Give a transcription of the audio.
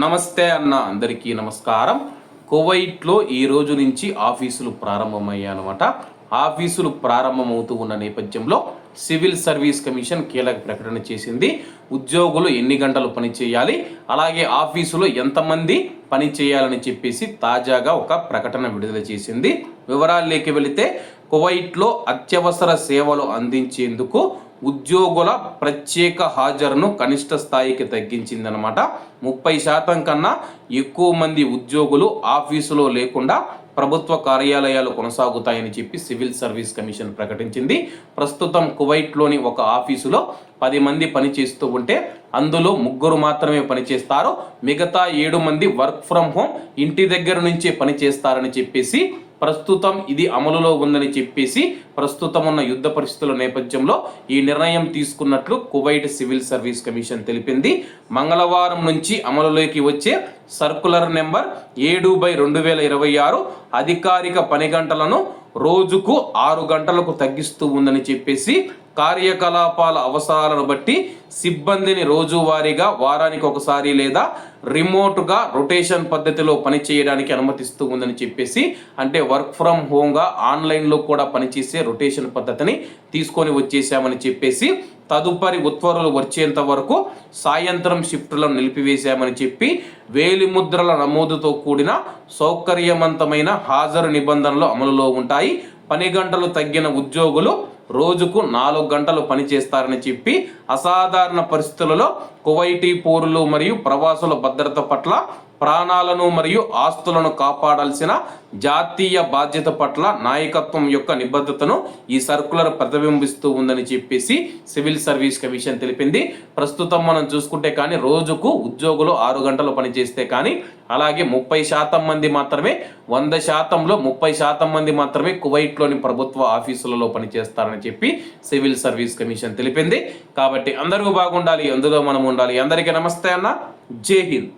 నమస్తే అన్న అందరికీ నమస్కారం. కువైట్లో ఈ రోజు నుంచి ఆఫీసులు ప్రారంభమయ్యాయన్నమాట. ఆఫీసులు ప్రారంభమవుతూ ఉన్న నేపథ్యంలో సివిల్ సర్వీస్ కమిషన్ కీలక ప్రకటన చేసింది. ఉద్యోగులు ఎన్ని గంటలు పని చేయాలి, అలాగే ఆఫీసులో ఎంతమంది పని చేయాలని చెప్పేసి తాజాగా ఒక ప్రకటన విడుదల చేసింది. వివరాల్లోకి వెళితే కువైట్లో అత్యవసర సేవలు అందించేందుకు ఉద్యోగుల ప్రత్యేక హాజరును కనిష్ట స్థాయికి తగ్గించిందనమాట. 30% కన్నా ఎక్కువ మంది ఉద్యోగులు ఆఫీసులో లేకుండా ప్రభుత్వ కార్యాలయాలు కొనసాగుతాయని చెప్పి సివిల్ సర్వీస్ కమిషన్ ప్రకటించింది. ప్రస్తుతం కువైట్లోని ఒక ఆఫీసులో 10 మంది పనిచేస్తూ ఉంటే అందులో 3 మాత్రమే పనిచేస్తారు. మిగతా 7 మంది వర్క్ ఫ్రం హోమ్, ఇంటి దగ్గర నుంచే పనిచేస్తారని చెప్పేసి ప్రస్తుతం ఇది అమలులో ఉందని చెప్పేసి ప్రస్తుతం ఉన్న యుద్ధ పరిస్థితుల నేపథ్యంలో ఈ నిర్ణయం తీసుకున్నట్లు కువైట్ సివిల్ సర్వీస్ కమిషన్ తెలిపింది. మంగళవారం నుంచి అమలులోకి వచ్చే సర్కులర్ నెంబర్ 7/2026 అధికారిక పని గంటలను రోజుకు 6 గంటలకు తగ్గిస్తూ ఉందని చెప్పేసి కార్యకలాపాల అవసరాలను బట్టి సిబ్బందిని రోజువారీగా వారానికి ఒకసారి లేదా రిమోట్గా రొటేషన్ పద్ధతిలో పనిచేయడానికి అనుమతిస్తూ ఉందని చెప్పేసి, అంటే వర్క్ ఫ్రమ్ హోమ్గా ఆన్లైన్లో కూడా పనిచేసే రొటేషన్ పద్ధతిని తీసుకొని వచ్చేసామని చెప్పేసి తదుపరి ఉత్తర్వులు వచ్చేంత వరకు సాయంత్రం షిఫ్టులను నిలిపివేశామని చెప్పి వేలిముద్రల నమోదుతో కూడిన సౌకర్యవంతమైన హాజరు నిబంధనలు అమలులో ఉంటాయి. పని గంటలు తగ్గిన ఉద్యోగులు రోజుకు 4 గంటలు పనిచేస్తారని చెప్పి అసాధారణ పరిస్థితులలో కువైటీ పౌరులు మరియు ప్రవాసుల భద్రత పట్ల, ప్రాణాలను మరియు ఆస్తులను కాపాడాల్సిన జాతీయ బాధ్యత పట్ల నాయకత్వం యొక్క నిబద్ధతను ఈ సర్కులర్ ప్రతిబింబిస్తూ ఉందని చెప్పేసి సివిల్ సర్వీస్ కమిషన్ తెలిపింది. ప్రస్తుతం మనం చూసుకుంటే కానీ రోజుకు ఉద్యోగులు 6 గంటలు పనిచేస్తే కానీ, అలాగే 30% మంది మాత్రమే, 100%లో 30% మంది మాత్రమే కువైట్లోని ప్రభుత్వ ఆఫీసులలో పనిచేస్తారని చెప్పి సివిల్ సర్వీస్ కమిషన్ తెలిపింది. కాబట్టి అందరూ బాగుండాలి, అందులో మనం ఉండాలి. అందరికీ నమస్తే అన్న, జై హింద్.